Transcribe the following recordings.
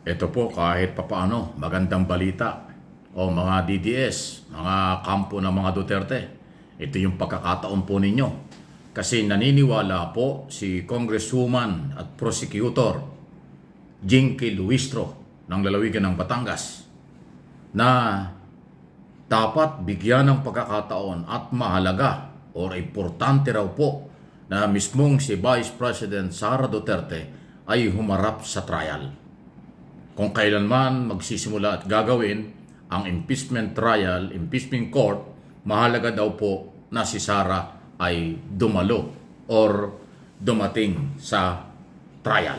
Ito po kahit papaano, magandang balita o mga DDS, mga kampo ng mga Duterte. Ito yung pagkakataon po ninyo. Kasi naniniwala po si Congresswoman at Prosecutor Jinky Luistro ng lalawigan ng Batangas na dapat bigyan ng pagkakataon at mahalaga o importante raw po na mismong si Vice President Sara Duterte ay humarap sa trial. Kung kailanman magsisimula at gagawin ang impeachment trial, impeachment court, mahalaga daw po na si Sara ay dumalo or dumating sa trial.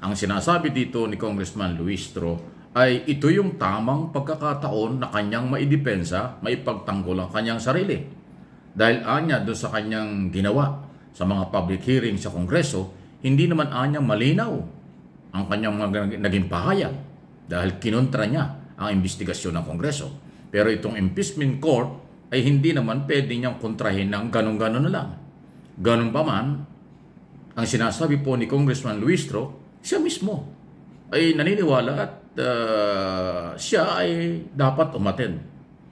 Ang sinasabi dito ni Congressman Luistro ay ito yung tamang pagkakataon na kanyang maidepensa, maipagtanggol ang kanyang sarili. Dahil anya doon sa kanyang ginawa sa mga public hearing sa Kongreso, hindi naman anyang malinaw ang kanyang naging pahayag dahil kinontra niya ang investigasyon ng Kongreso. Pero itong impeachment court ay hindi naman pwede niyang kontrahin ng ganun-ganun na lang. Ganun pa man, ang sinasabi po ni Congressman Luistro, siya mismo ay naniniwala at siya ay dapat umattend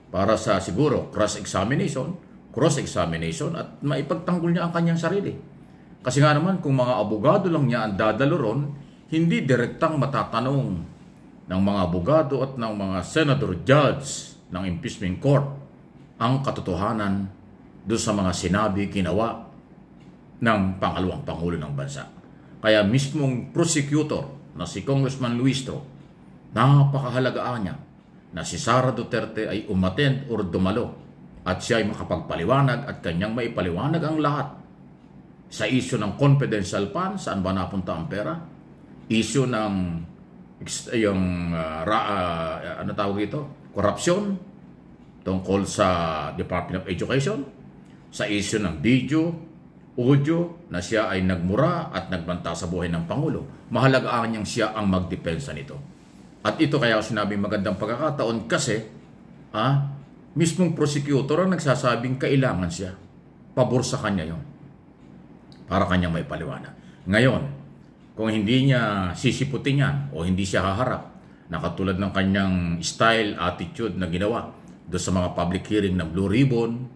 para sa siguro cross-examination at maipagtanggol niya ang kanyang sarili. Kasi nga naman kung mga abogado lang niya ang dadalo ron, hindi direktang matatanong ng mga abogado at ng mga senador judge ng impeachment court ang katotohanan doon sa mga sinabi, ginawa ng pangalawang pangulo ng bansa. Kaya mismong prosecutor na si Congressman Luistro, napakahalagaan niya na si Sara Duterte ay umattend or dumalo at siya ay makapagpaliwanag at kanyang maipaliwanag ang lahat sa issue ng confidential fund, saan ba napunta ang pera, issue ng ano tawag ito, corruption tungkol sa Department of Education, sa issue ng video, audio na siya ay nagmura at nagbanta sa buhay ng Pangulo. Mahalagaan niyang siya ang magdepensa nito. At ito kaya sinabing magandang pagkakataon kasi mismong prosecutor ang nagsasabing kailangan siya. Pabor sa kanya yon para kanyang may paliwanag. Ngayon, kung hindi niya sisiputin yan o hindi siya haharap na katulad ng kanyang style, attitude na ginawa doon sa mga public hearing ng Blue Ribbon,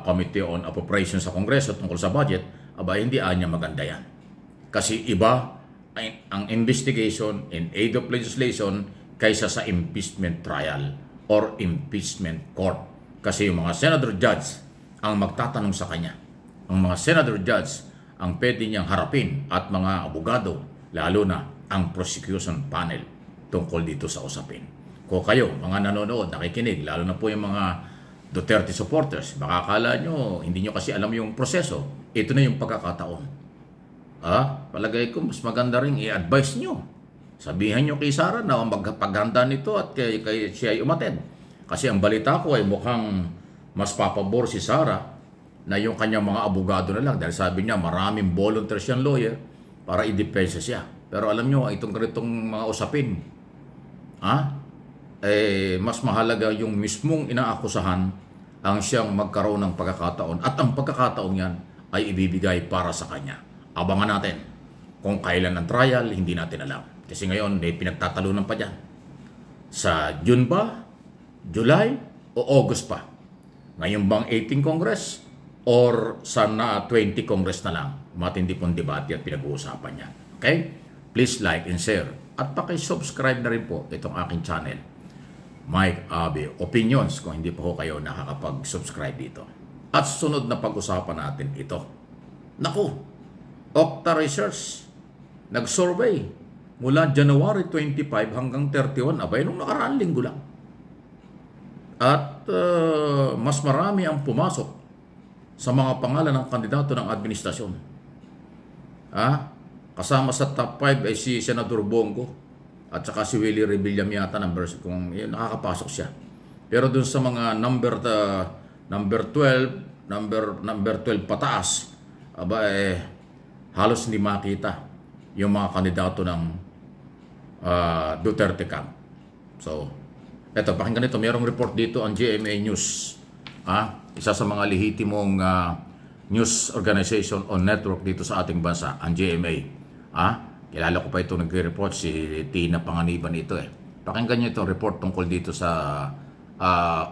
Committee on Appropriations sa Kongreso tungkol sa budget, hindi niya maganda yan. Kasi iba ang investigation in aid of legislation kaysa sa impeachment trial or impeachment court. Kasi yung mga senador judge ang magtatanong sa kanya. Ang mga senador judge ang pwede niyang harapin at mga abogado, lalo na ang prosecution panel tungkol dito sa usapin. Kung kayo, mga nanonood, nakikinig, lalo na po yung mga Duterte supporters, baka akala nyo, hindi nyo kasi alam yung proseso. Ito na yung pagkakataon. Palagay ko, mas maganda rin i-advise nyo. Sabihan nyo kay Sara na magpaghanda nito at kay siya ay umattend. Kasi ang balita ko ay mukhang mas papabor si Sara na yung kanyang mga abogado na lang. Dahil sabi niya, maraming volunteer siyang lawyer para i-depensa siya. Pero alam nyo, itong ganitong mga usapin, mas mahalaga yung mismong inaakusahan ang siyang magkaroon ng pagkakataon. At ang pagkakataon yan ay ibibigay para sa kanya. Abangan natin. Kung kailan ang trial, hindi natin alam. Kasi ngayon, may pinagtatalunan pa dyan. Sa June ba? July? O August pa? Ngayon bang 18 Congress? Or sana 20 Congress na lang? Matindi pong debate at pinag-uusapan niya. Okay? Please like and share. At paki-subscribe na rin po itong aking channel. Mike Abe Opinions kung hindi pa ho kayo nakakapag-subscribe dito. At sunod na pag-usapan natin ito. Naku, Okta Research nag-survey mula January 25 hanggang 31, nung nakaraang linggo lang. At mas marami ang pumasok sa mga pangalan ng kandidato ng administrasyon. Kasama sa top 5 ay si Senador Bongo at saka si Willie Rebillame yata kung nakakapasok siya. Pero dun sa mga number 12 pataas, halos hindi makita yung mga kandidato ng Duterte camp. So, eto, pakinggan ito. Mayroong report dito ang GMA News. Isa sa mga lehitimong news organization o network dito sa ating bansa, ang GMA. Kilala ko pa ito nagre-report, si Tina Panganiban ito eh. Pakinggan niyo itong report tungkol dito sa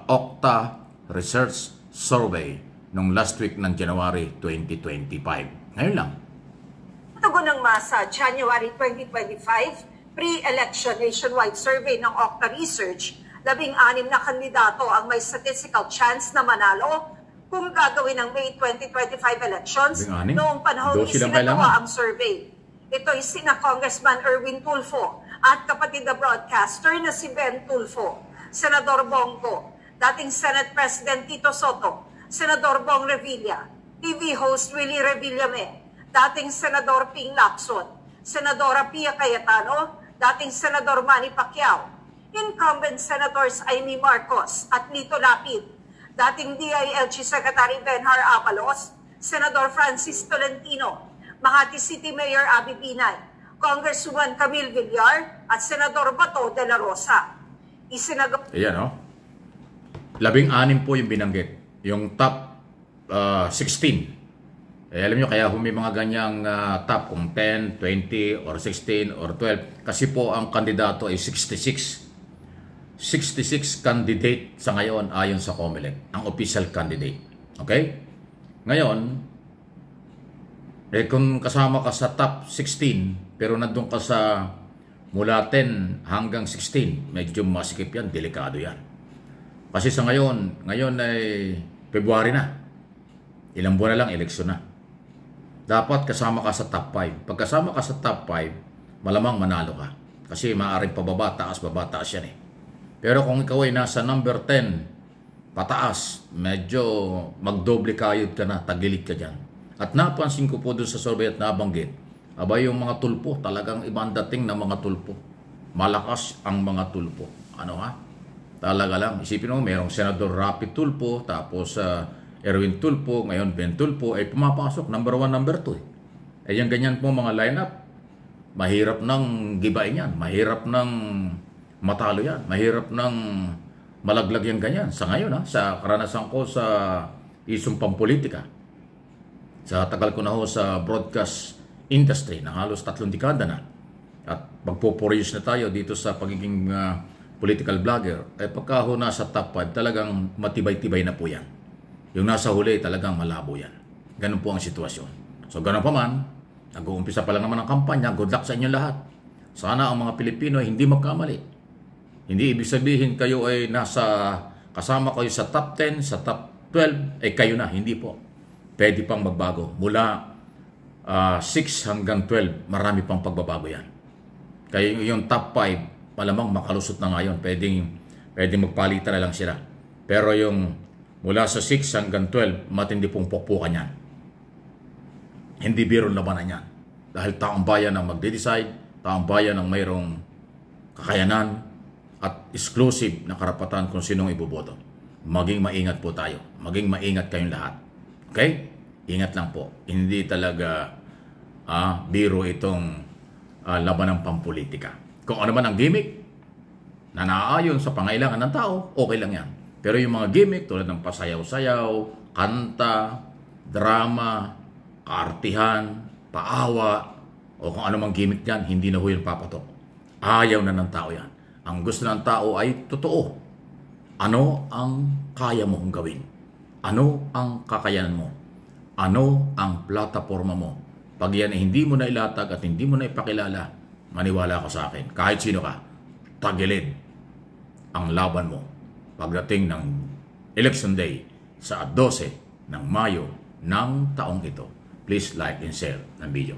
Okta Research Survey nung last week ng January 2025. Ngayon lang. Tugon ng masa, January 2025, pre-election nationwide survey ng Okta Research, 16 na kandidato ang may statistical chance na manalo kung gagawin ng May 2025 elections noong panahon isinagawa ang survey. Ito'y sina Congressman Erwin Tulfo at kapatid na broadcaster na si Ben Tulfo, Senador Bongo, dating Senate President Tito Soto, Senador Bong Revilla, TV host Willie Revillame, dating Senador Ping Lacson, Senadora Pia Cayetano, dating Senador Manny Pacquiao, incumbent Senators Amy Marcos at Lito Lapid, dating DILG Secretary Benhar Abalos, Senador Francis Tolentino, Makati City Mayor Abby Binay, Congresswoman Camille Villar at Senador Bato de la Rosa. Ayan o. 16 po yung binanggit. Yung top 16. Alam nyo, kaya may mga ganyang top kung 10, 20, or 16, or 12. Kasi po ang kandidato ay 66. 66 candidate sa ngayon ayon sa COMELEC. Ang official candidate. Okay? Ngayon, kung kasama ka sa top 16, pero nandun ka sa mula 10 hanggang 16, medyo masikip yan, delikado yan. Kasi sa ngayon ay February na. Ilang buwan na lang, eleksyon na. Dapat kasama ka sa top 5. Pag kasama ka sa top 5, malamang manalo ka. Kasi maaaring pababa, taas yan eh. Pero kung ikaw ay nasa number 10, pataas, medyo magdoble kayod ka na, tagilid ka dyan. At napansin ko po doon sa survey at nabanggit, aba yung mga tulpo, talagang ibang dating ng mga tulpo. Malakas ang mga tulpo. Ano ha? Talaga lang. Isipin mo, mayroong Senador Rapi Tulfo, tapos Erwin Tulfo, ngayon Ben Tulfo, ay pumapasok, number 1, number 2. Yung ganyan po mga lineup, mahirap nang gibain yan, mahirap nang matalo yan, mahirap nang malaglag yung ganyan. Sa ngayon sa karanasan ko sa isang pampolitika, sa tagal ko na ho sa broadcast industry na halos 3 dekada na, at magpo-4 years na tayo dito sa pagiging political vlogger, ay pagka ho nasa top 5, talagang matibay-tibay na po yan. Yung nasa huli, talagang malabo yan. Ganun po ang sitwasyon. So ganun pa man, nag-uumpisa pa lang naman ang kampanya, good luck sa inyo lahat. Sana ang mga Pilipino ay hindi magkamali. Hindi ibig sabihin kayo ay kasama kayo sa top 10, sa top 12, ay kayo na. Hindi po. Pwede pang magbago. Mula 6 hanggang 12, marami pang pagbabago yan. Kaya yung top 5, malamang makalusot na ngayon. Pwedeng magpalitan na lang sila. Pero yung mula sa 6 hanggang 12, matindi pong pukpukan yan. Hindi biro labanan yan. Dahil taong bayan ang magde-decide, taong bayan ang mayroong kakayanan at exclusive na karapatan kung sinong iboboto. Maging maingat po tayo. Maging maingat kayong lahat. Okay? Ingat lang po. Hindi talaga biro itong laban ng pampolitika. Kung ano man ang gimmick na naaayon sa pangailangan ng tao, okay lang yan. Pero yung mga gimmick tulad ng pasayaw-sayaw, kanta, drama, kaartihan, paawa, o kung ano mang gimmick yan, hindi na ho yung papatok. Ayaw na ng tao yan. Ang gusto ng tao ay totoo. Ano ang kaya mong gawin? Ano ang kakayanan mo? Ano ang plataforma mo? Pag yan ay hindi mo na ilatag at hindi mo na ipakilala, maniwala ka sa akin. Kahit sino ka, tagilid ang laban mo pagdating ng Election Day sa 12 ng Mayo ng taong ito. Please like and share ng video.